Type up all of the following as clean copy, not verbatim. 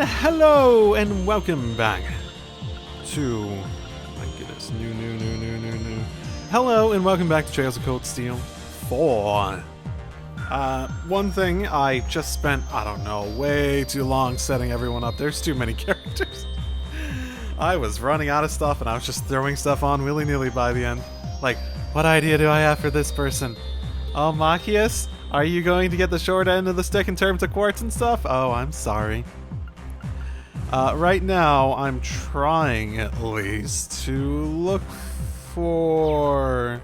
Hello and welcome back to, my goodness, new. Hello and welcome back to Trails of Cold Steel 4. One thing, I just spent, I don't know, way too long setting everyone up. There's too many characters. I was running out of stuff and I was just throwing stuff on willy-nilly by the end. Like, what idea do I have for this person? Oh, Machias? Are you going to get the short end of the stick in terms of quartz and stuff? Oh, I'm sorry. Right now, I'm trying at least to look for...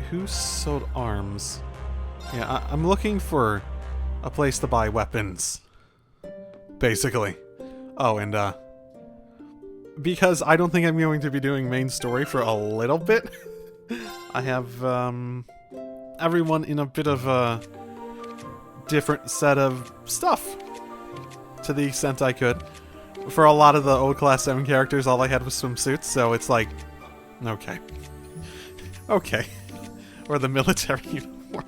Who sold arms? Yeah, I'm looking for a place to buy weapons. Basically. Oh, and, because I don't think I'm going to be doing main story for a little bit, I have, everyone in a bit of a different set of stuff, to the extent I could. For a lot of the old Class 7 characters, all I had was swimsuits, so it's like, okay. Okay. Or the military uniform.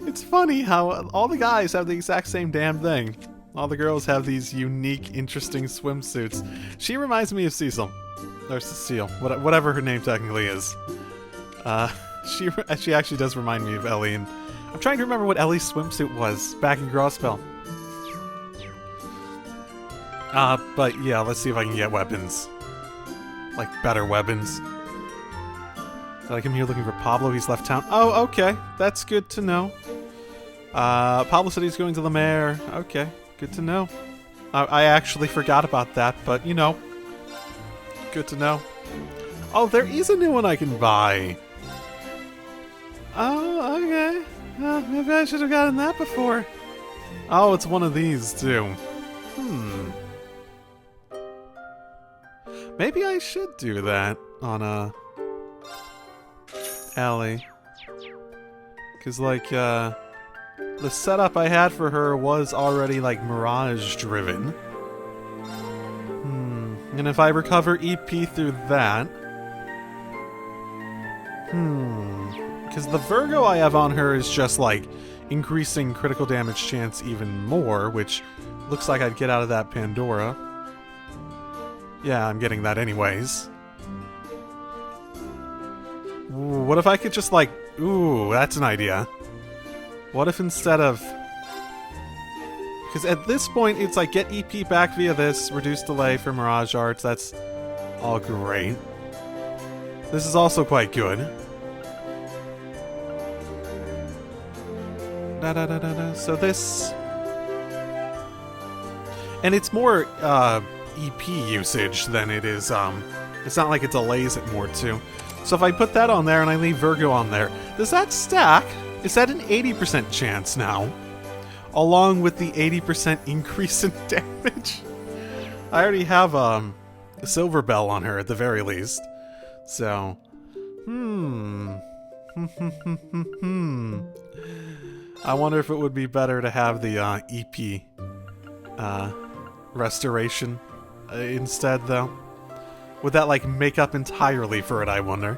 It's funny how all the guys have the exact same damn thing. All the girls have these unique, interesting swimsuits. She reminds me of Cecil. Or Cecile. Whatever her name technically is. She actually does remind me of Ellie. And I'm trying to remember what Ellie's swimsuit was back in Grosspell. But yeah, let's see if I can get weapons. Like, better weapons. Did I come here looking for Pablo? He's left town. Oh, okay. That's good to know. Pablo said he's going to the mayor. Okay. Good to know. I actually forgot about that, but, you know. Good to know. Oh, there is a new one I can buy. Oh, okay. Maybe I should have gotten that before. Oh, it's one of these, too. Maybe I should do that on, Ellie. Because, like, the setup I had for her was already, like, Mirage-driven. And if I recover EP through that... Because the Virgo I have on her is just, like, increasing critical damage chance even more, which looks like I'd get out of that Pandora. Yeah, I'm getting that anyways. Ooh, what if I could just, like... Ooh, that's an idea. What if instead of... Because at this point, it's like, get EP back via this, reduce delay for Mirage Arts, that's all great. This is also quite good. So this... And it's more, EP usage than it is, it's not like it delays it more, too. So if I put that on there and I leave Virgo on there, does that stack? Is that an 80% chance now? Along with the 80% increase in damage? I already have a Silver Bell on her at the very least. So, I wonder if it would be better to have the EP restoration instead, though. Would that, like, make up entirely for it, I wonder?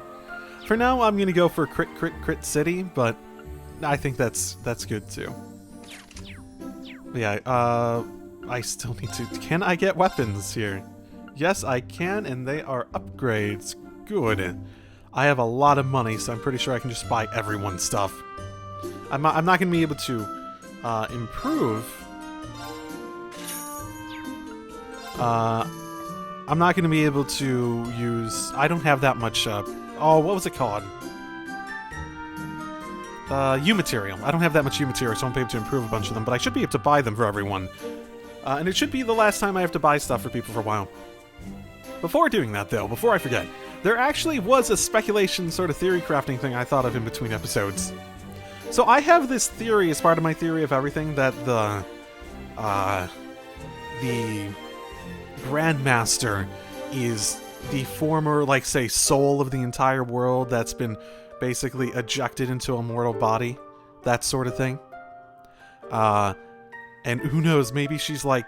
For now, I'm gonna go for Crit City, but I think that's good, too. But yeah, I still need to... Can I get weapons here? Yes, I can, and they are upgrades. Good. I have a lot of money, so I'm pretty sure I can just buy everyone's stuff. I'm not gonna be able to improve... I'm not going to be able to use... I don't have that much... oh, what was it called? U-material. I don't have that much U-material, so I won't be able to improve a bunch of them, but I should be able to buy them for everyone. And it should be the last time I have to buy stuff for people for a while. Before doing that, though, before I forget, there actually was a speculation sort of theory crafting thing I thought of in between episodes. So I have this theory as part of my theory of everything that the Grandmaster is the former, like, say, soul of the entire world that's been basically ejected into a mortal body. That sort of thing. And who knows, maybe she's like,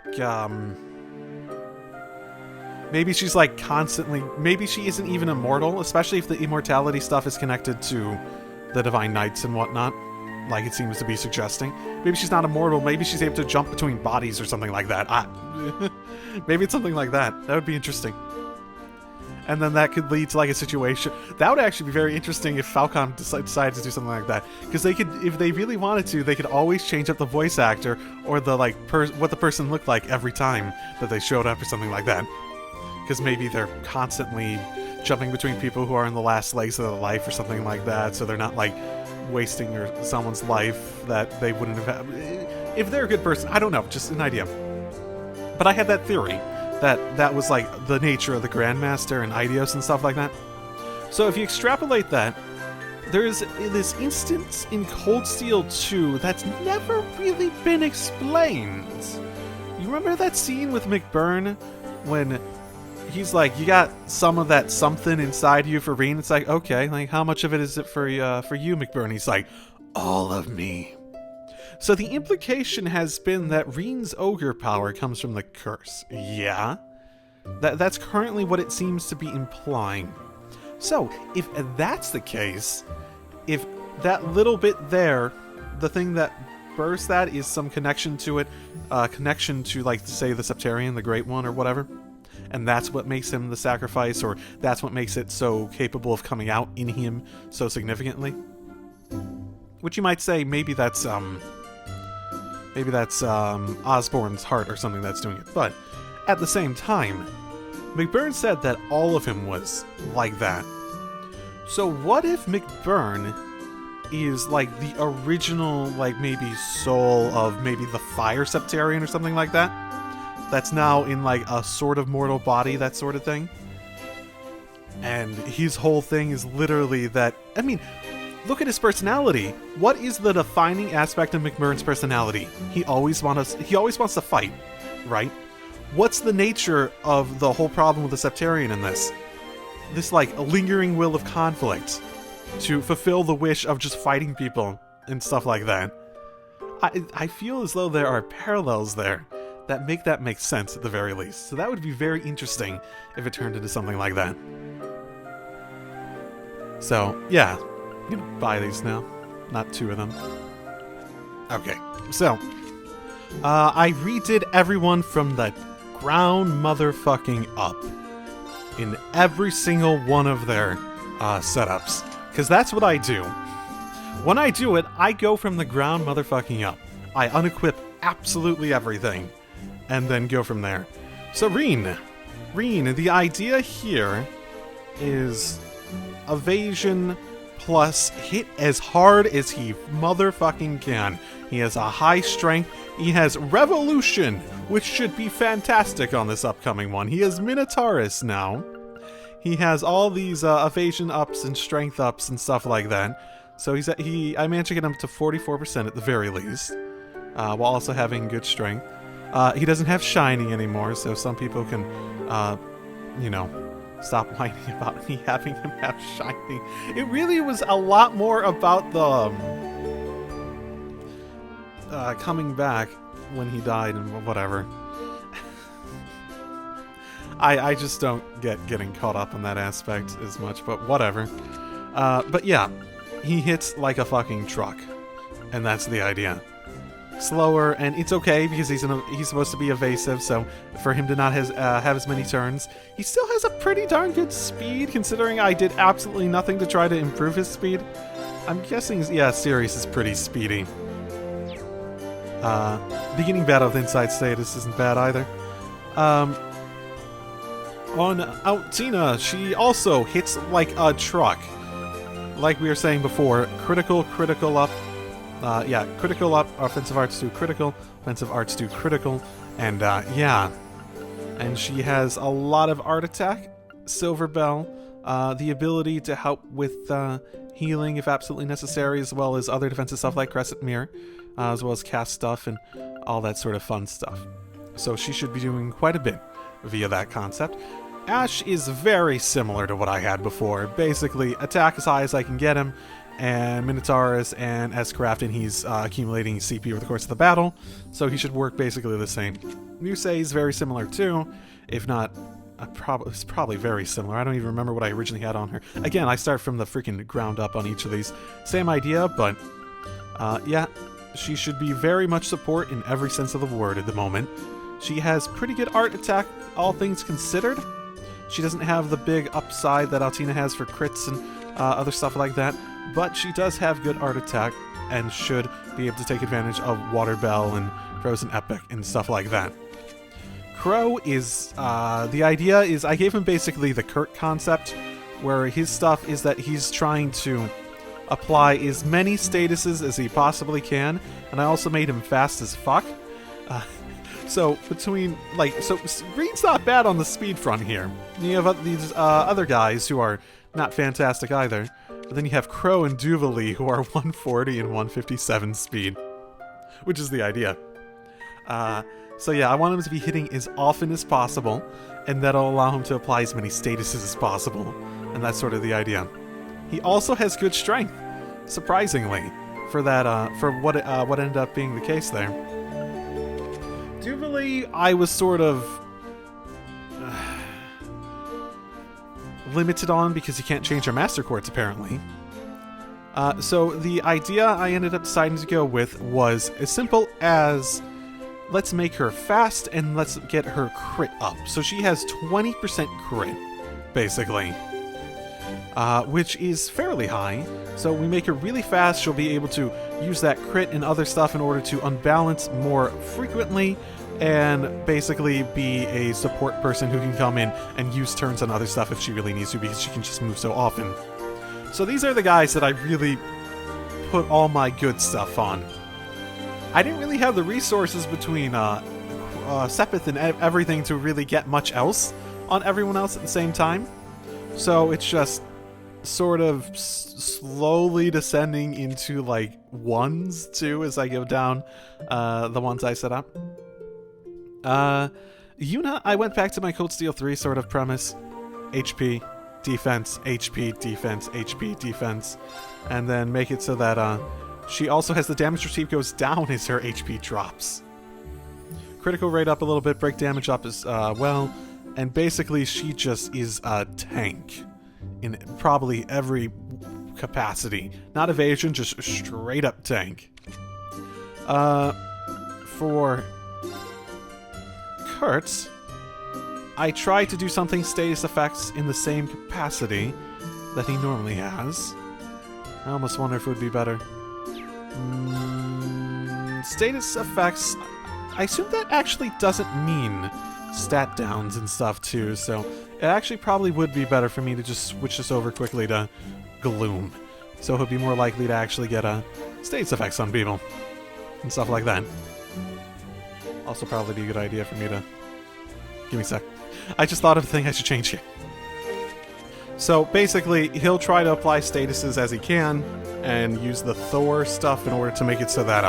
maybe she's like constantly, maybe she isn't even immortal, especially if the immortality stuff is connected to the Divine Knights and whatnot. like it seems to be suggesting. Maybe she's not immortal. Maybe she's able to jump between bodies or something like that. Maybe it's something like that. That would be interesting. And then that could lead to like a situation that would actually be very interesting if Falcom decided to do something like that, because they could, if they really wanted to, they could always change up the voice actor or the like what the person looked like every time that they showed up or something like that. Because maybe they're constantly jumping between people who are in the last legs of their life or something like that, so they're not like wasting someone's life that they wouldn't have had. If they're a good person, I don't know, just an idea. But I had that theory that was like the nature of the Grandmaster and Eidos and stuff like that. So if you extrapolate that, there is this instance in Cold Steel 2 that's never really been explained. You remember that scene with McBurn when he's like, you got some of that something inside you for Reen? It's like, okay, like how much of it is it for you, McBurn? He's like, all of me. So the implication has been that Reen's ogre power comes from the curse. Yeah? That's currently what it seems to be implying. So, if that's the case, if that little bit there, the thing that bursts that is some connection to it, connection to, like, say, the Septarian, the Great One, or whatever, and that's what makes him the sacrifice, or that's what makes it so capable of coming out in him so significantly, which you might say, maybe that's Osborn's heart or something that's doing it. But at the same time, McBurn said that all of him was like that. So what if McBurn is like the original, like maybe soul of maybe the Fire Septarian or something like that? That's now in like a sort of mortal body, that sort of thing. And his whole thing is literally that, I mean, look at his personality. What is the defining aspect of McBurn's personality? He always wants to fight, right? What's the nature of the whole problem with the Septarian in this? This, like, a lingering will of conflict to fulfill the wish of just fighting people and stuff like that. I feel as though there are parallels there that make sense at the very least. So that would be very interesting if it turned into something like that. So, yeah. I'm gonna buy these now. Not two of them. Okay, so I redid everyone from the ground motherfucking up in every single one of their setups, because that's what I do. When I do it, I go from the ground motherfucking up. I unequip absolutely everything, and then go from there. So Reen, the idea here is evasion plus hit as hard as he motherfucking can. He has a high strength. He has Revolution, which should be fantastic on this upcoming one. He has Minotaurus now. He has all these evasion ups and strength ups and stuff like that. So I managed to get him to 44% at the very least, while also having good strength. He doesn't have Shining anymore, so some people can, stop whining about me having him have Shining. It really was a lot more about the coming back when he died and whatever. I just don't get getting caught up in that aspect as much, but whatever. But yeah, he hits like a fucking truck, and that's the idea. Slower, and it's okay because he's supposed to be evasive, so for him to not have as many turns, he still has a pretty darn good speed, considering I did absolutely nothing to try to improve his speed. I'm guessing, yeah, Sirius is pretty speedy. Beginning battle with Inside Status isn't bad either. On Altina, she also hits like a truck. Like we were saying before, critical up. Critical up, offensive arts do critical, offensive arts do critical, and yeah. And she has a lot of art attack, Silver Bell, the ability to help with healing if absolutely necessary, as well as other defensive stuff like Crescent Mirror, as well as cast stuff and all that sort of fun stuff. So she should be doing quite a bit via that concept. Ash is very similar to what I had before. Basically, attack as high as I can get him, and Minotaurus and S-Crafting, he's accumulating CP over the course of the battle, so he should work basically the same. Yusei is very similar too, if not, it's probably very similar. I don't even remember what I originally had on her. Again, I start from the freaking ground up on each of these. Same idea, but Yeah, she should be very much support in every sense of the word at the moment. She has pretty good art attack, all things considered. She doesn't have the big upside that Altina has for crits and other stuff like that, but she does have good art attack and should be able to take advantage of Water Bell and Frozen Epic and stuff like that. Crow is, the idea is I gave him basically the Kurt concept, where his stuff is that he's trying to apply as many statuses as he possibly can, and I also made him fast as fuck. So between, so Green's not bad on the speed front here. You have these other guys who are not fantastic either, but then you have Crow and Duvali who are 140 and 157 speed, which is the idea. So yeah, I want him to be hitting as often as possible, and that'll allow him to apply as many statuses as possible, and that's sort of the idea. He also has good strength, surprisingly, for that, for what ended up being the case there. Duvali, I was sort of limited on because you can't change your master quartz, apparently. So the idea I ended up deciding to go with was as simple as, let's make her fast and let's get her crit up. So she has 20% crit, basically, which is fairly high. So we make her really fast, she'll be able to use that crit and other stuff in order to unbalance more frequently and basically be a support person who can come in and use turns on other stuff if she really needs to, because she can just move so often. So these are the guys that I really put all my good stuff on. I didn't really have the resources between Sepith and everything to really get much else on everyone else at the same time. So it's just sort of slowly descending into like 1s too as I go down the ones I set up. Yuna, I went back to my Cold Steel 3 sort of premise. HP, defense, HP, defense, HP, defense. And then make it so that she also has the damage received goes down as her HP drops. Critical rate up a little bit, break damage up as well. And basically she just is a tank in probably every capacity. Not evasion, just straight up tank. For Kurt, I tried to do something status effects in the same capacity that he normally has. I almost wonder if it would be better. Status effects, I assume that actually doesn't mean stat downs and stuff too, so it actually probably would be better for me to just switch this over quickly to Gloom. So he'll be more likely to actually get status effects on people and stuff like that. Also probably be a good idea for me to... Give me a sec. I just thought of a thing I should change here. So basically, he'll try to apply statuses as he can and use the Thor stuff in order to make it so that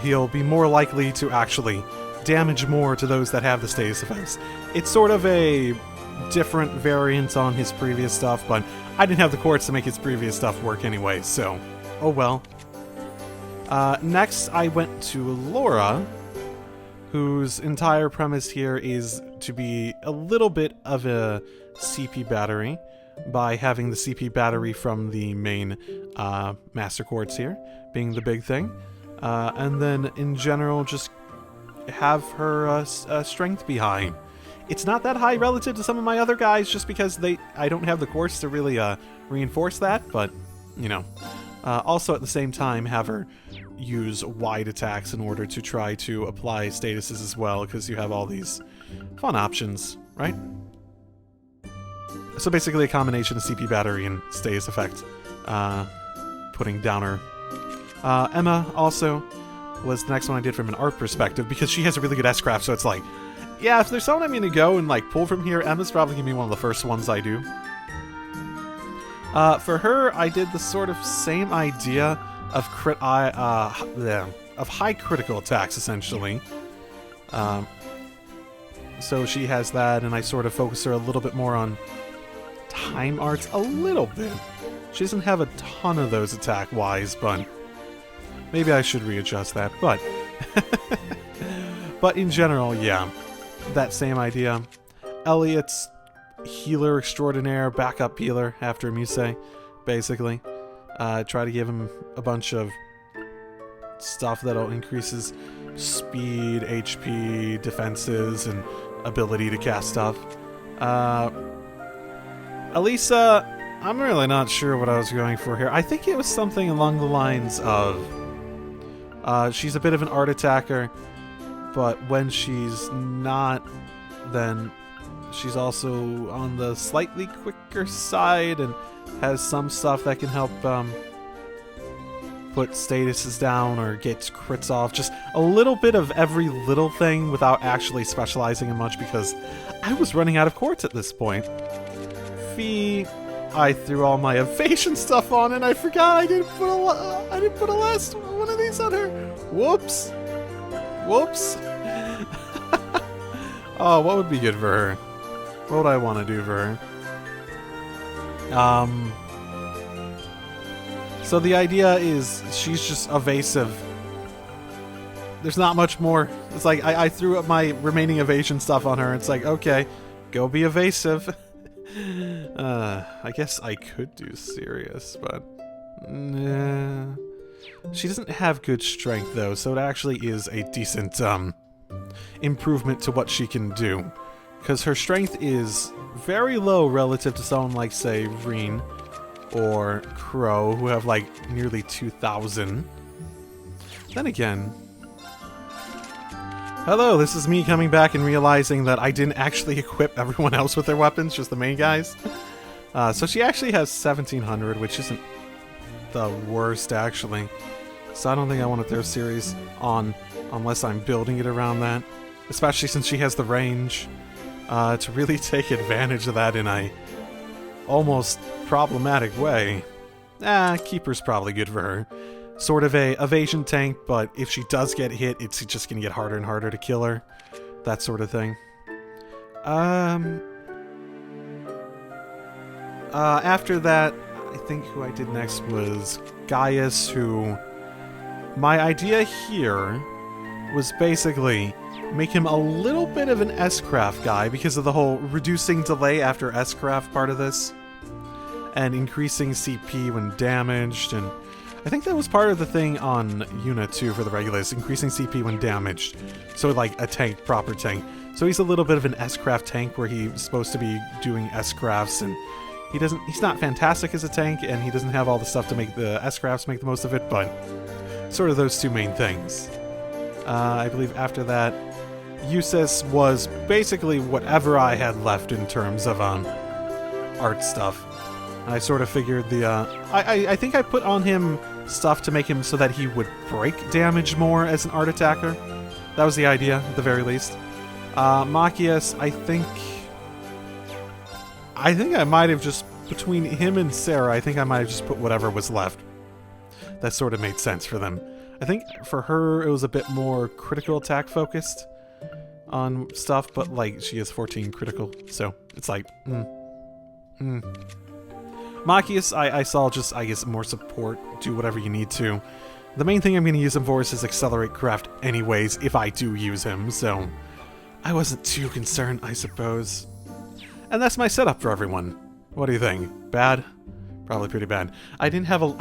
he'll be more likely to actually damage more to those that have the status effects. It's sort of a different variant on his previous stuff, but I didn't have the quartz to make his previous stuff work anyway, so oh well. Next, I went to Laura, whose entire premise here is to be a little bit of a CP battery by having the CP battery from the main Master Quartz here being the big thing. And then, in general, just have her strength be high. It's not that high relative to some of my other guys, just because I don't have the quartz to really reinforce that, but, you know. Also, at the same time, have her use wide attacks in order to try to apply statuses as well, because you have all these fun options, right? So basically a combination of CP battery and status effect, putting down her. Emma also was the next one I did from an art perspective, because she has a really good S-craft, so it's like, yeah, if there's someone I'm going to go and like pull from here, Emma's probably going to be one of the first ones I do. For her, I did the sort of same idea of of high critical attacks, essentially. So she has that, and I sort of focus her a little bit more on time arts, a little bit. She doesn't have a ton of those attack-wise, but maybe I should readjust that, but... But in general, yeah, that same idea. Elliot's healer extraordinaire, backup healer after Muse, basically. Try to give him a bunch of stuff that'll increase his speed, HP, defenses, and ability to cast stuff. Elisa, I'm really not sure what I was going for here. I think it was something along the lines of she's a bit of an art attacker, but when she's not, then she's also on the slightly quicker side and has some stuff that can help put statuses down or get crits off. Just a little bit of every little thing without actually specializing in much, because I was running out of quartz at this point. Fee, I threw all my evasion stuff on and I forgot I didn't put a last one of these on her. Whoops. Whoops. Oh, what would be good for her? What would I want to do for her? So the idea is she's just evasive. There's not much more. It's like I threw up my remaining evasion stuff on her. It's like, okay, go be evasive. I guess I could do serious, but nah. She doesn't have good strength though, so it actually is a decent improvement to what she can do. Because her strength is very low relative to someone like, say, Eryn or Crow, who have like nearly 2,000. Then again, hello, this is me coming back and realizing that I didn't actually equip everyone else with their weapons, just the main guys. So she actually has 1,700, which isn't the worst, actually. So I don't think I want to throw series on unless I'm building it around that. Especially since she has the range. To really take advantage of that in a almost problematic way. Keeper's probably good for her. Sort of a evasion tank, but if she does get hit, it's just gonna get harder and harder to kill her. That sort of thing. After that, I think who I did next was Gaius, who... My idea here was basically make him a little bit of an S-Craft guy because of the whole reducing delay after S-Craft part of this. And increasing CP when damaged, and I think that was part of the thing on Yuna too for the Regulus, increasing CP when damaged. So like a tank, proper tank. So he's a little bit of an S-Craft tank where he's supposed to be doing S-Crafts, and he's not fantastic as a tank, and he doesn't have all the stuff to make the S-Crafts make the most of it, but sort of those two main things. I believe after that, Eustace was basically whatever I had left in terms of art stuff. I sort of figured I think I put on him stuff to make him so that he would break damage more as an art attacker. That was the idea, at the very least. Machias, I think I might have just, between him and Sarah, I think I might have just put whatever was left. That sort of made sense for them. I think for her, it was a bit more critical attack focused on stuff, but like, she has 14 critical, so it's like, Machias, I saw just, I guess, more support, do whatever you need to. The main thing I'm going to use him for is his Accelerate Craft anyways, if I do use him, so I wasn't too concerned, I suppose. And that's my setup for everyone. What do you think? Bad? Probably pretty bad. I didn't have a...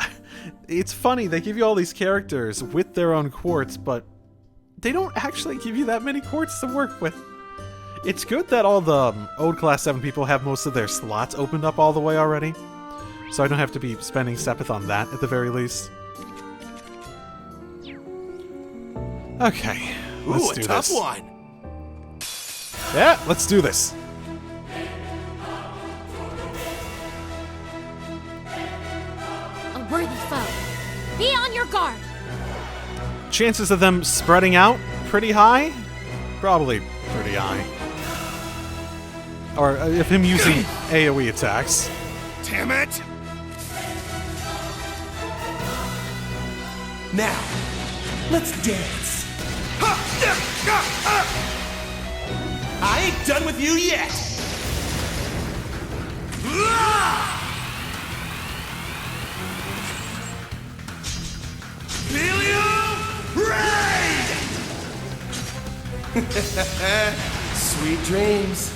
It's funny, they give you all these characters with their own quartz, but they don't actually give you that many quartz to work with. It's good that all the old Class 7 people have most of their slots opened up all the way already, so I don't have to be spending Sepith on that at the very least. Okay, let's do this. Ooh, a tough one! Yeah, let's do this. A worthy foe. Be on your guard! Chances of them spreading out pretty high? Probably pretty high. Or if him using AoE attacks. Damn it! Now, let's dance. I ain't done with you yet! Raid! Sweet dreams.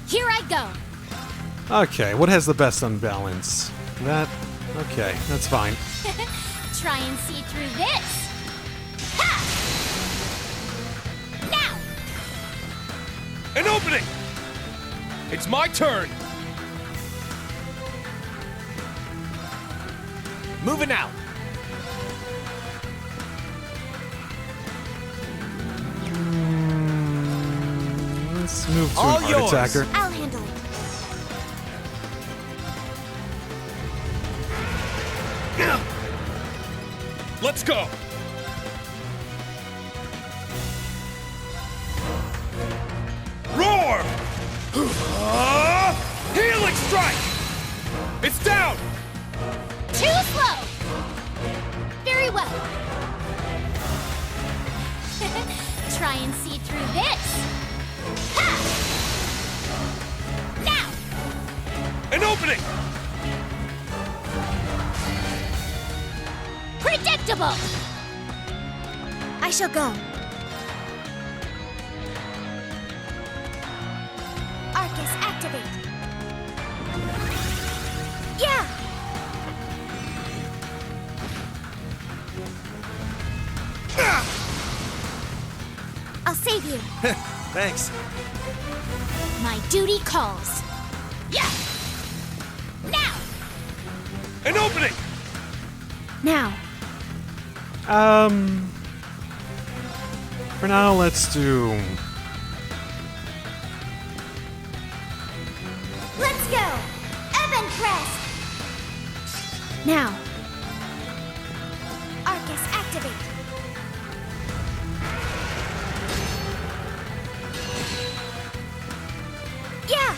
Here I go. Okay, what has the best unbalance? That... okay, that's fine. Try and see through this. Ha! Now! An opening! It's my turn! Moving out! Let's move to All an art yours. attacker. I'll handle it. Let's go! Roar! Healing strike! It's down! Too slow! Very well. Try and see through this. Ha! Now! An opening! Predictable! I shall go. Arcus, activate. Yeah! I'll save you. Thanks. My duty calls. Yeah! Now! An opening! Now! For now, let's do... Let's go! Evan Crest! Now! Arcus, activate! Yeah!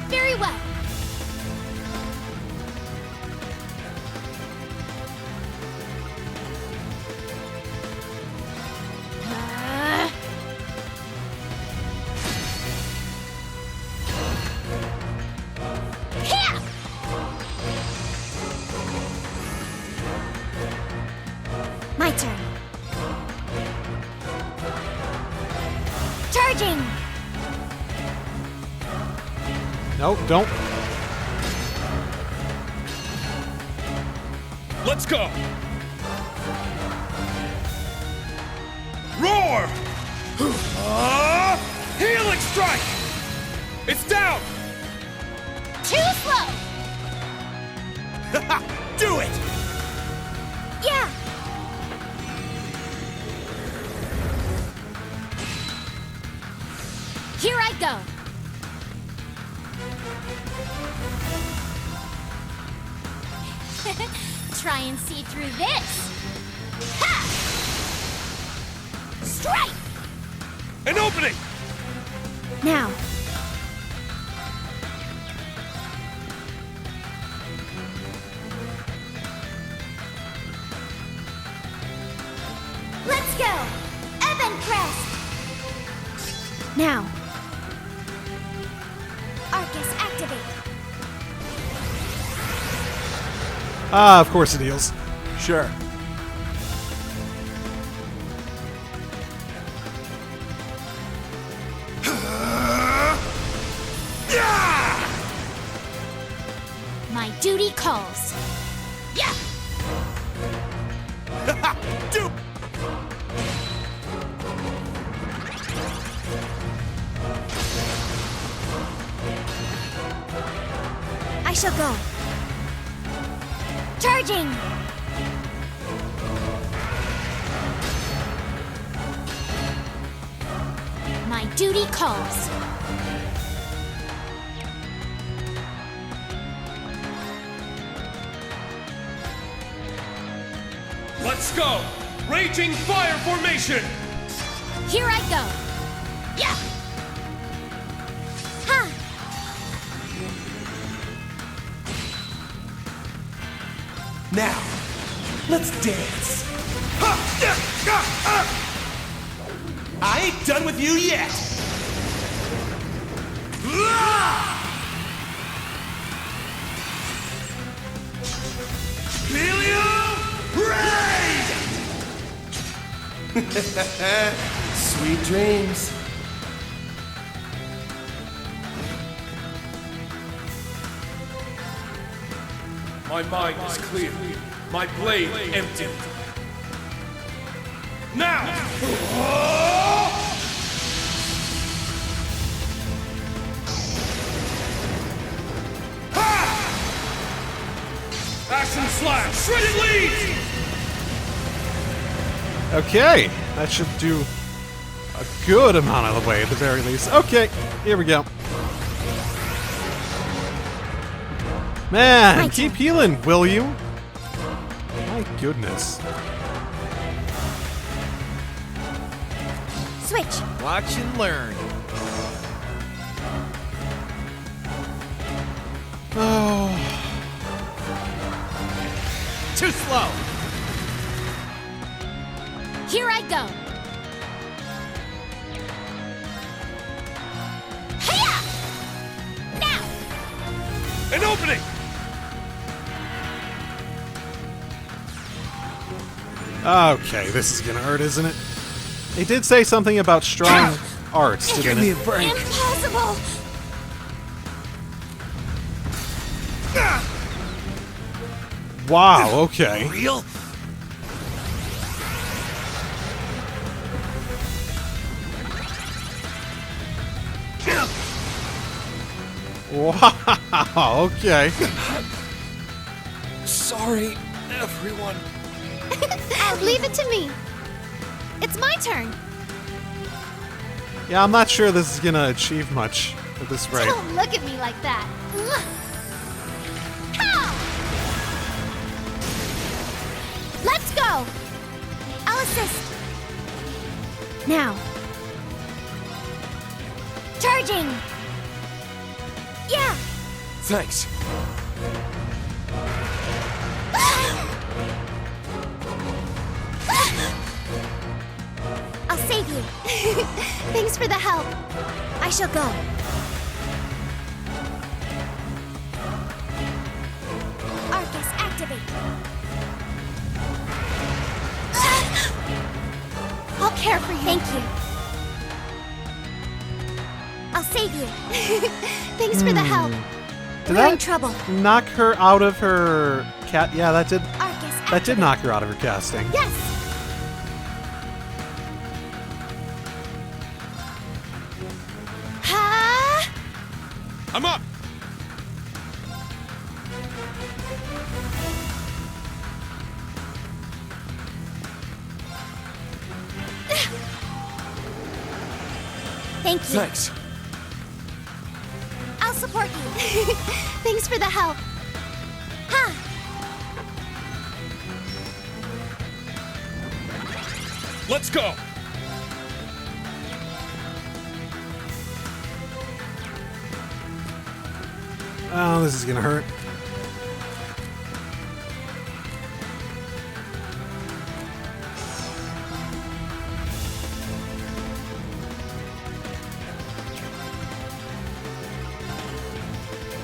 Very well! Here! My turn. Charging! Nope, don't. Let's go! Roar! Healing strike! It's down! Too slow! Do it! Yeah! Here I go! Try and see through this! Ha! Strike! An opening! Now! Let's go! Evan Crest! Now! Arcus, activate! Ah, of course it heals. Sure. My duty calls. Yeah! Do I shall go. Charging! My duty calls. Let's go! Raging fire formation! Here I go. Yeah! Ha! Now, let's dance! I ain't done with you yet! Sweet dreams. My mind is clear. My blade empty. Now! Ha! Action slash! Shredded leaves! Okay, that should do a good amount of the way at the very least. Okay, here we go. Man, keep healing, will you? My goodness. Switch. Watch and learn. Oh, Too slow. Here I go. Hiya! Now! An opening! okay, this is gonna hurt, isn't it? They did say something about strong arts, Give didn't me a it? break. Impossible! Wow, okay. Real? Wow, okay. Sorry, everyone. Leave it to me. It's my turn. Yeah, I'm not sure this is gonna achieve much at this rate. Don't look at me like that. Pow! Let's go. I'll assist. Now. Charging. Yeah. Thanks. I'll save you. Thanks for the help. I shall go. Arcus, activate. I'll care for you. Thank you. I'll save you. Thanks for the help. Did We're in that trouble. knock her out of her cat? Yeah, that did. Arcus, That did knock her out of her casting. Yes. Ha! I'm up! Thank you. Thanks. I'll support you. Thanks for the help. Ha! Let's go! Oh, this is gonna hurt.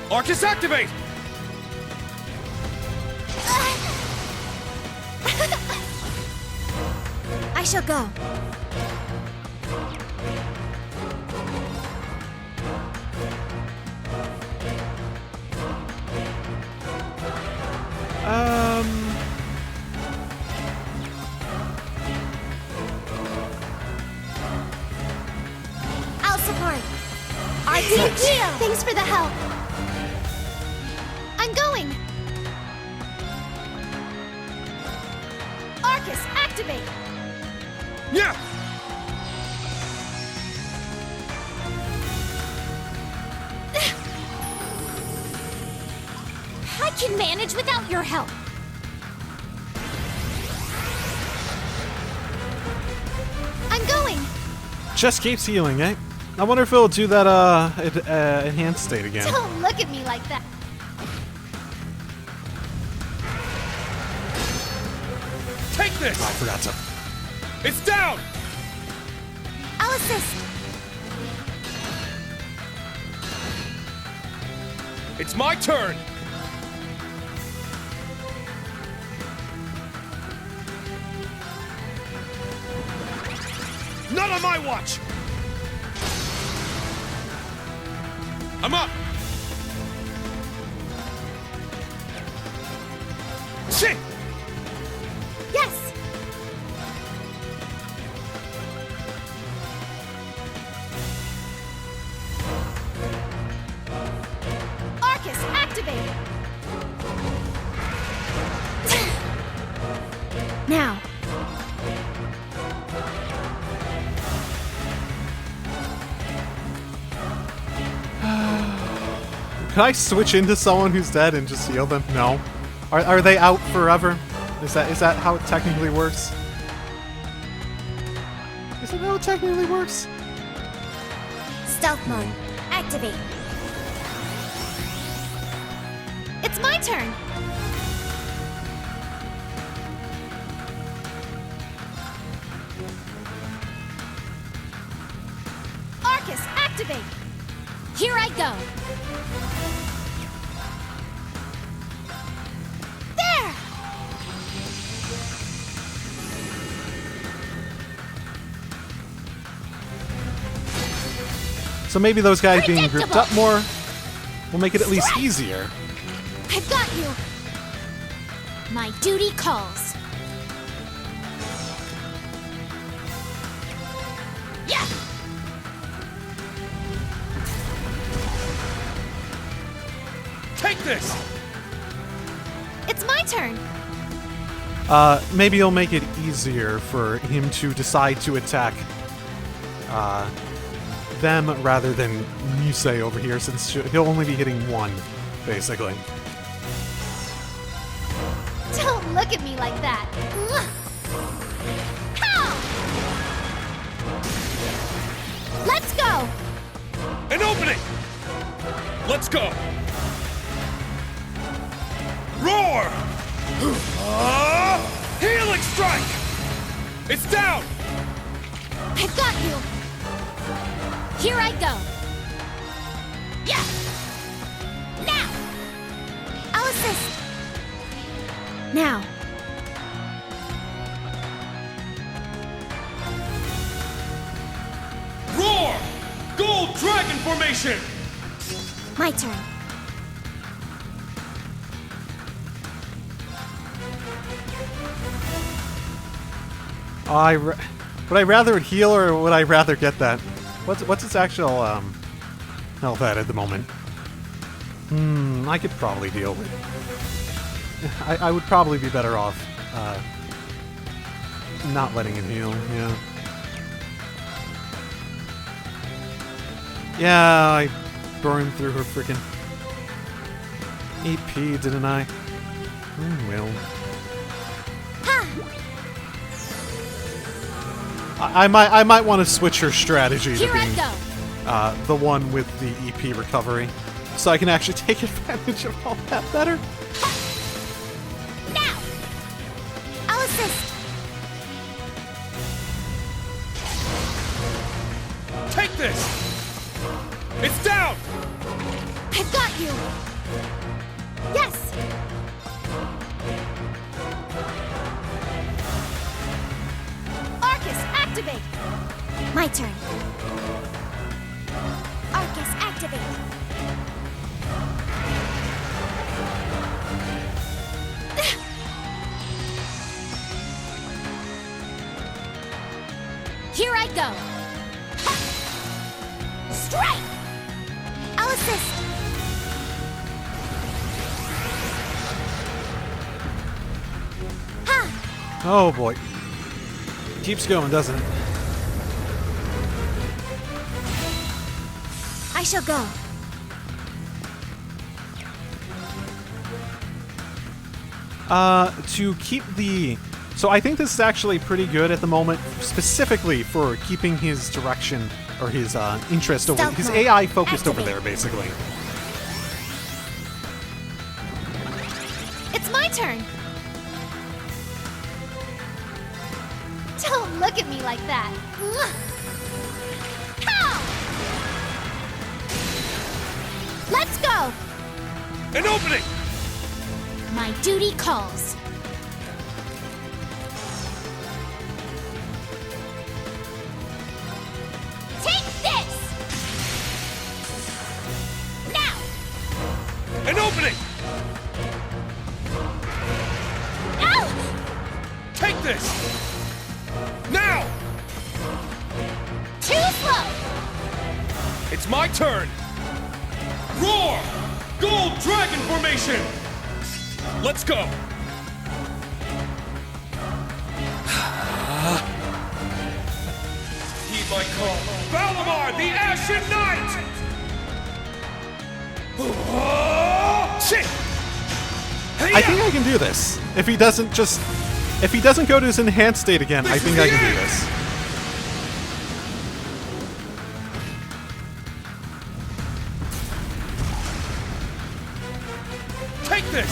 Arcus, activate! I shall go. I'll support. Thanks for the help. I'm going. Arcus, activate. Yeah! I can manage without your help. I'm going. Just keeps healing, eh? I wonder if it'll do that enhanced state again. Don't look at me like that. Take this! I forgot to. It's down! I'll assist. It's my turn! Not on my watch! I'm up! Shit! Yes! Arcus, activate! Now. Can I switch into someone who's dead and just heal them? No. Are they out forever? Is that how it technically works? Is that how it technically works? Stealth mode, activate. It's my turn. Arcus, activate. Here I go. There! So maybe those guys being grouped Predictable. up more will make it at least Strike. easier. I've got you. My duty calls. Yeah! Take this! It's my turn. Maybe it'll make it easier for him to decide to attack them rather than Musei over here, since he'll only be hitting one, basically. Don't look at me like that. Pow! Let's go. An opening! Let's go! Roar! Healing strike! It's down! I've got you. Here I go. Yeah! Now! I'll assist. Now. Roar! Gold dragon formation! My turn. Would I rather heal or would I rather get that? What's its actual health at the moment? I could probably deal with. I would probably be better off not letting it heal. Yeah. Yeah, I burned through her freaking EP, didn't I? Well. I might want to switch her strategy to Here I being go. the one with the EP recovery, so I can actually take advantage of all that better. Now. I'll assist. Take this! It's down! I've got you. Yes. Arcus, activate. My turn. Arcus, activate. Here I go. Strike! I'll assist. Ha! Oh boy, keeps going, doesn't it? I shall go. To keep the... So I think this is actually pretty good at the moment, specifically for keeping his direction, or his interest over... His AI focused over there, basically. It's my turn. Don't look at me like that. Pow! Let's go. An opening! My duty calls. Take this! Now! An opening! this! Now! Too slow! It's my turn! Roar! Gold Dragon Formation! Let's go! Heed my call. Valimar, the Ashen Knight! Shit! I think I can do this. If he doesn't go to his enhanced state again, I think I can do this. Take this!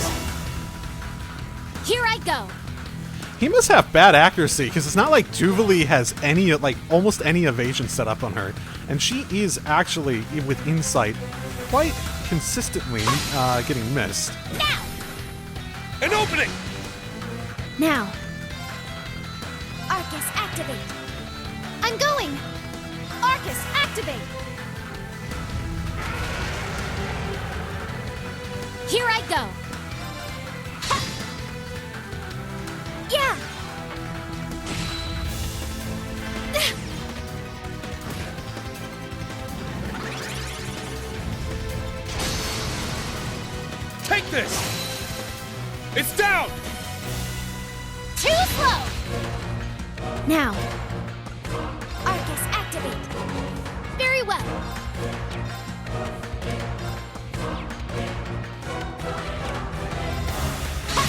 Here I go! He must have bad accuracy, because it's not like Duvalie has any, like, almost any evasion set up on her. And she is actually, with insight, quite consistently getting missed. Now! An opening! Now! Arcus, activate! I'm going! Arcus, activate! Here I go! Ha! Yeah! Take this! It's down! Too slow! Now! Arcus, activate! Very well! Ha!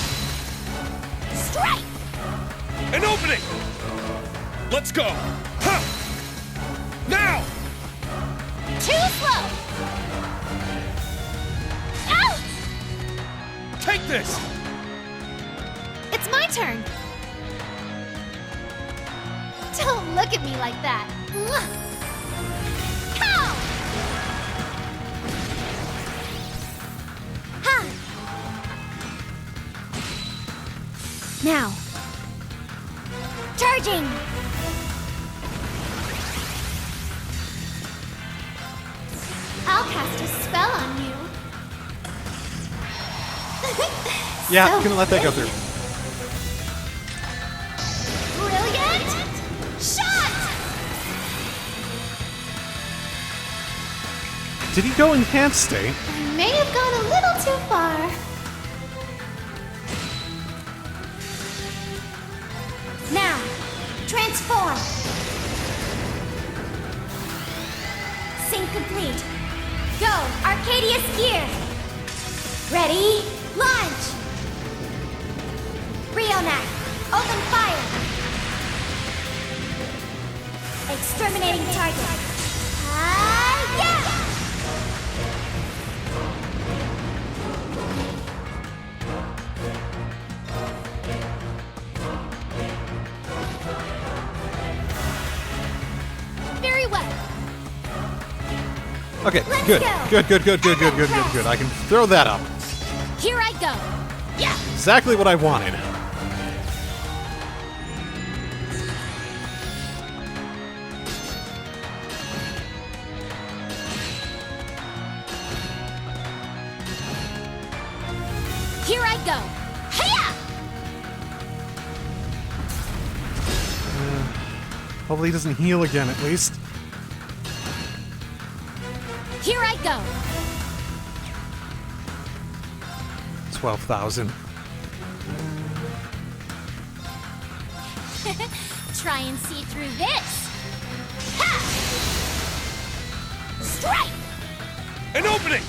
Strike! An opening! Let's go! Ha! Now! Too slow! Ow! Take this! It's my turn! Don't look at me like that! Ugh. Pow! Ha! Now. Charging! I'll cast a spell on you. Yeah, So couldn't let that go through. Brilliant shot! Did he go enhanced state? I may have gone a little too far. Now, transform. Sync complete. Go, Arcadius gear. Ready, launch. Rionac, open fire. Exterminating target. Yeah! Very well. Okay, Let's good. go. Good. I can throw that up. Here I go. Yeah. Exactly what I wanted. Here I go. Hiya! Hopefully he doesn't heal again, at least. Here I go. 12,000. Try and see through this. Ha! Strike! An opening!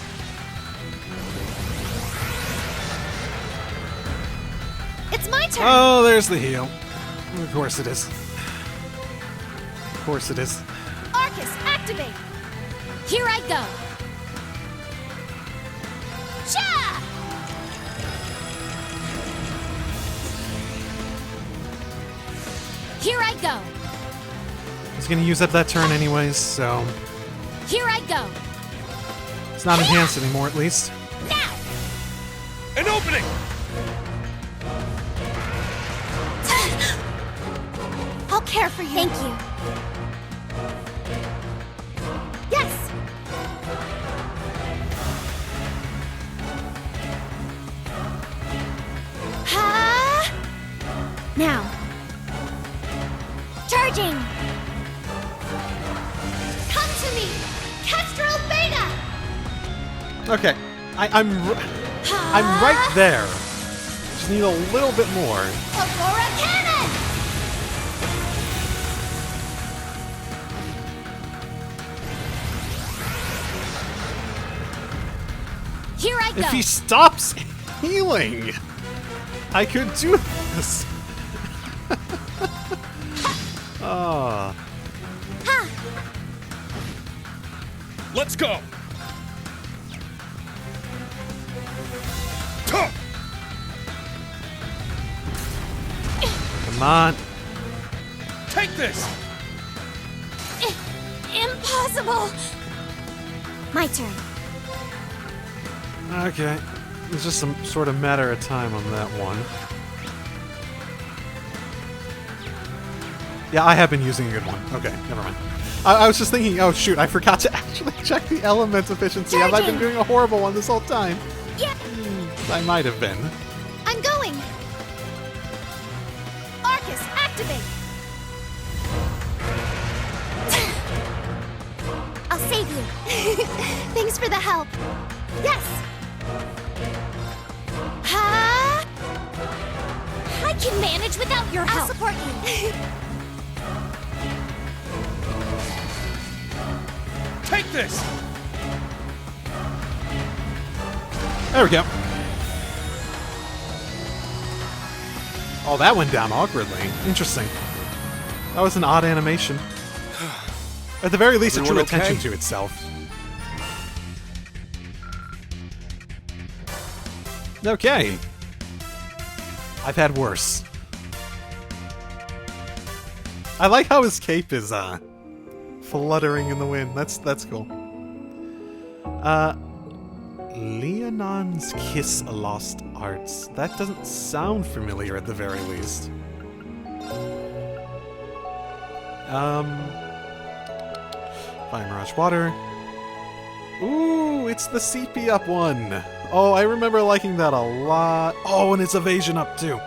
It's my turn. Oh, there's the heal. Of course it is. Of course it is. Arcus, activate. Here I go. Cha! Here I go. I was gonna use up that turn anyways, so Here I go. it's not enhanced anymore, at least. Now! An opening! I'll care for you. Thank you. Yes! Ha! Now, Charging! Come to me! Kestrel Beta! Okay, I'm right there. Just need a little bit more. Aurora Cannon! Here I go! If he stops healing, I could do this. Ah. Ha! Let's go! Tuh! Come on. Take this! Impossible! My turn. Okay. It's just some sort of matter of time on that one. Yeah, I have been using a good one. Okay, never mind. I was just thinking, oh shoot, I forgot to actually check the element efficiency. Have I been doing a horrible one this whole time? Yeah, I might have been. I'm going! Arcus, activate! I'll save you. Thanks for the help. Yes! Ha! I can manage without your help. I'll support you. Take this! There we go. Oh, that went down awkwardly. Interesting. That was an odd animation. At the very least, it drew Everyone attention okay? to itself. Okay. I've had worse. I like how his cape is fluttering in the wind. That's cool. Leonon's Kiss Lost Arts. That doesn't sound familiar at the very least. Fire Mirage Water. Ooh, it's the CP up one. Oh, I remember liking that a lot. Oh, and it's evasion up too.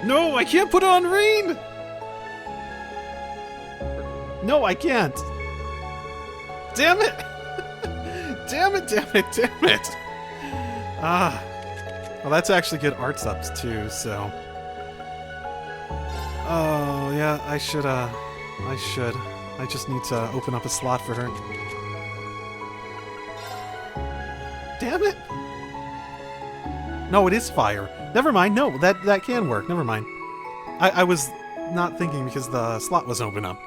No, I can't put it on Eryn! No, I can't. Damn it! Damn it, damn it, damn it! Ah. Well, that's actually good art subs too, so... Oh, yeah, I should. I just need to open up a slot for her. Damn it! No, it is fire. Never mind, no, that can work, never mind. I was not thinking because the slot was open up.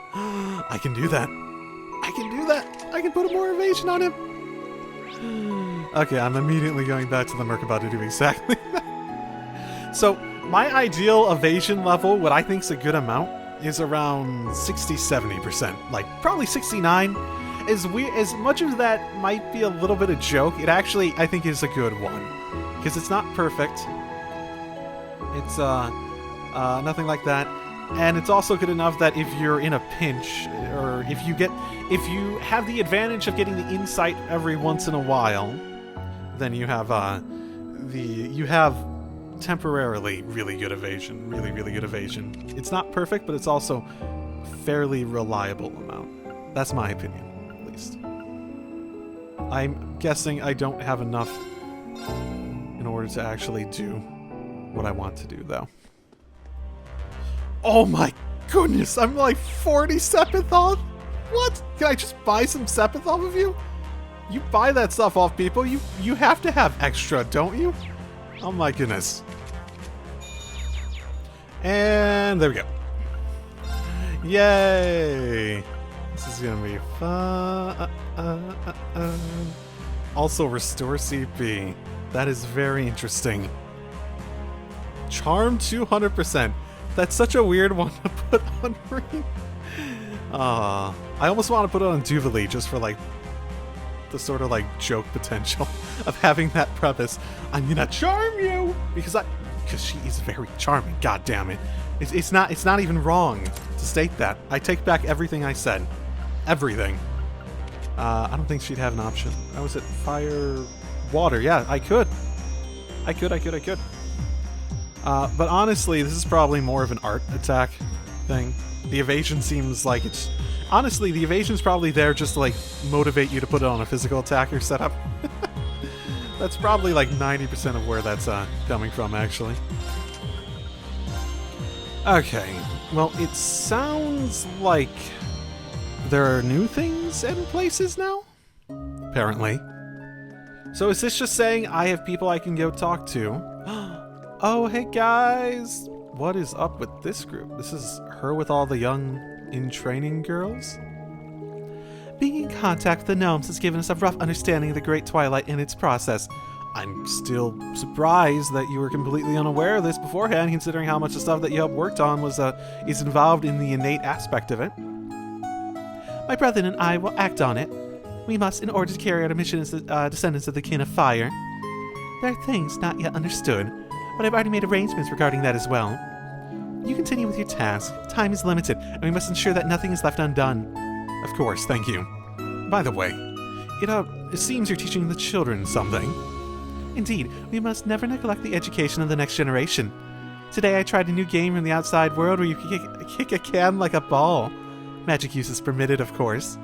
I can do that. I can do that! I can put more evasion on him! Okay, I'm immediately going back to the Merkabah to do exactly that. So, my ideal evasion level, what I think is a good amount, is around 60-70%. Like, probably 69. As much as that might be a little bit of joke, it actually, I think, is a good one. Because it's not perfect. It's, nothing like that. And it's also good enough that if you're in a pinch, or if you have the advantage of getting the insight every once in a while, then you have, temporarily really good evasion. Really, really good evasion. It's not perfect, but it's also fairly reliable amount. That's my opinion, at least. I'm guessing I don't have enough in order to actually do what I want to do, though. Oh my goodness, I'm like 40 Sepithol? What? Can I just buy some Sepith off of you? You buy that stuff off people, you have to have extra, don't you? Oh my goodness. And there we go. Yay! This is gonna be fun. Also, restore CP. That is very interesting. Charm 200%. That's such a weird one to put on Eryn. I almost want to put it on Duvalie just for like the sort of like joke potential of having that preface. I'm gonna charm you because she is very charming. God damn it! It's not even wrong to state that. I take back everything I said. Everything. I don't think she'd have an option. I was at fire, water. Yeah, I could. But honestly, this is probably more of an art attack thing. The evasion seems like it's... Honestly, the evasion's probably there just to, like, motivate you to put it on a physical attacker setup. That's probably, like, 90% of where that's coming from, actually. Okay. Well, it sounds like there are new things and places now? Apparently. So is this just saying I have people I can go talk to? Oh, hey guys! What is up with this group? This is her with all the young in-training girls? Being in contact with the gnomes has given us a rough understanding of the Great Twilight and its process. I'm still surprised that you were completely unaware of this beforehand, considering how much the stuff that you have worked on is involved in the innate aspect of it. My brother and I will act on it. We must, in order to carry out our mission as descendants of the Kin of Fire. There are things not yet understood, but I've already made arrangements regarding that as well. You continue with your task. Time is limited, and we must ensure that nothing is left undone. Of course, thank you. By the way, it seems you're teaching the children something. Indeed, we must never neglect the education of the next generation. Today I tried a new game from the outside world where you can kick a can like a ball. Magic use is permitted, of course.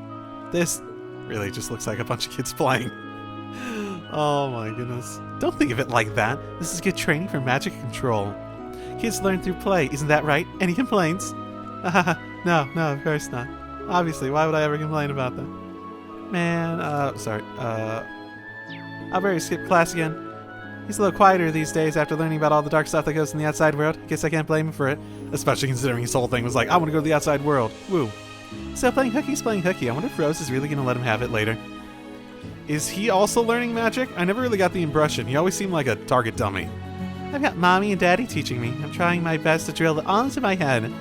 This really just looks like a bunch of kids playing. Oh my goodness. Don't think of it like that. This is good training for magic control. Kids learn through play, isn't that right? Any complaints? No, of course not. Obviously, why would I ever complain about that? Man, sorry. I'll skip class again. He's a little quieter these days after learning about all the dark stuff that goes in the outside world. Guess I can't blame him for it. Especially considering his whole thing was like, I want to go to the outside world. Woo. So playing hookie's playing hooky. I wonder if Rose is really going to let him have it later. Is he also learning magic? I never really got the impression. He always seemed like a target dummy. I've got Mommy and Daddy teaching me. I'm trying my best to drill it all into my head.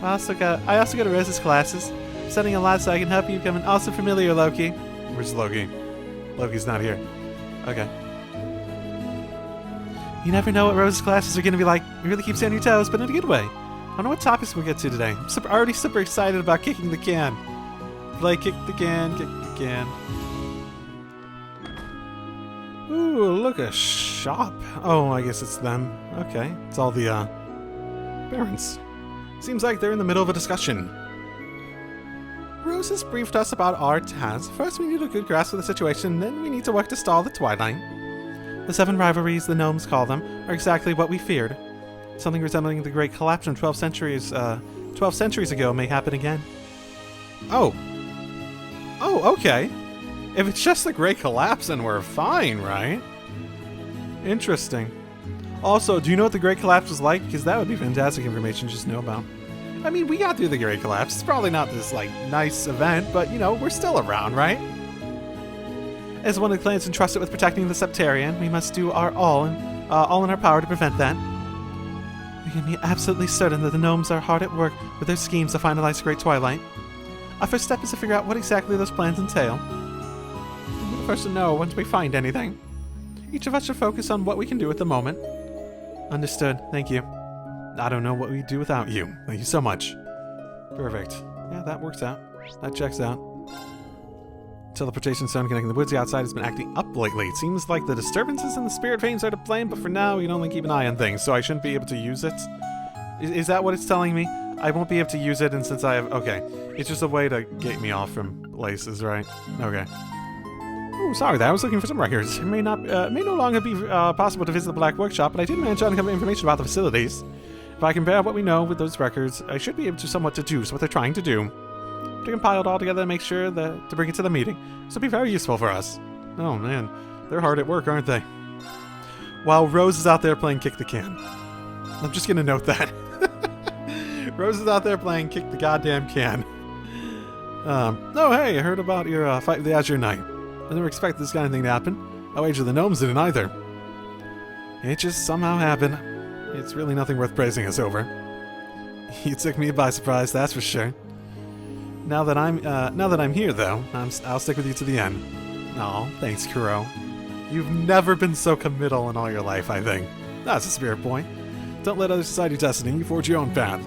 I also go to Rose's classes. I'm studying a lot so I can help you become an awesome familiar, Loki. Where's Loki? Loki's not here. Okay. You never know what Rose's classes are going to be like. You really keep you on your toes, but in a good way. I don't know what topics we'll get to today. I'm already super excited about kicking the can. Play kick the can, kick the can. Ooh, look, a shop. Oh, I guess it's them. Okay. It's all the, parents. Seems like they're in the middle of a discussion. Rose has briefed us about our task. First, we need a good grasp of the situation, then we need to work to stall the Twilight. The 7 rivalries, the gnomes call them, are exactly what we feared. Something resembling the Great Collapse from 12 centuries ago may happen again. Oh, okay. If it's just the Great Collapse, then we're fine, right? Interesting. Also, do you know what the Great Collapse was like? Because that would be fantastic information to just know about. I mean, we got through the Great Collapse. It's probably not this, like, nice event, but, you know, we're still around, right? As one of the clans entrusted with protecting the Septarian, we must do our all in our power to prevent that. We can be absolutely certain that the gnomes are hard at work with their schemes to finalize the Great Twilight. Our first step is to figure out what exactly those plans entail. We're the first to know once we find anything. Each of us should focus on what we can do at the moment. Understood. Thank you. I don't know what we'd do without you. Thank you so much. Perfect. Yeah, that works out. That checks out. Teleportation stone connecting the woods outside has been acting up lately. It seems like the disturbances in the spirit veins are to blame, but for now, we can only keep an eye on things, so I shouldn't be able to use it. Is that what it's telling me? I won't be able to use it, and since I have... Okay. It's just a way to get me off from places, right? Okay. Oh, sorry, I was looking for some records. It may no longer be possible to visit the Black Workshop, but I did manage to uncover information about the facilities. If I compare what we know with those records, I should be able to somewhat deduce what they're trying to do. To compile it all together and make sure to bring it to the meeting. This will be very useful for us. Oh man, they're hard at work, aren't they? While Rose is out there playing Kick the Can. I'm just gonna note that. Rose is out there playing Kick the Goddamn Can. Oh hey, I heard about your fight with the Azure Knight. I never expected this kind of thing to happen. I wager the gnomes didn't either. It just somehow happened. It's really nothing worth praising us over. You took me by surprise, that's for sure. Now that I'm here, though, I'll stick with you to the end. Aw, thanks, Kuro. You've never been so committal in all your life, I think. That's a spirit point. Don't let others decide your destiny. You forge your own path.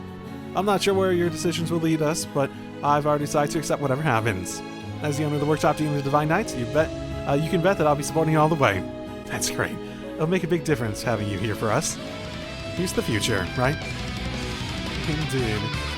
I'm not sure where your decisions will lead us, but I've already decided to accept whatever happens. As the owner of the workshop dealing with the Divine Knights, you can bet that I'll be supporting you all the way. That's great. It'll make a big difference having you here for us. Here's the future, right? Indeed.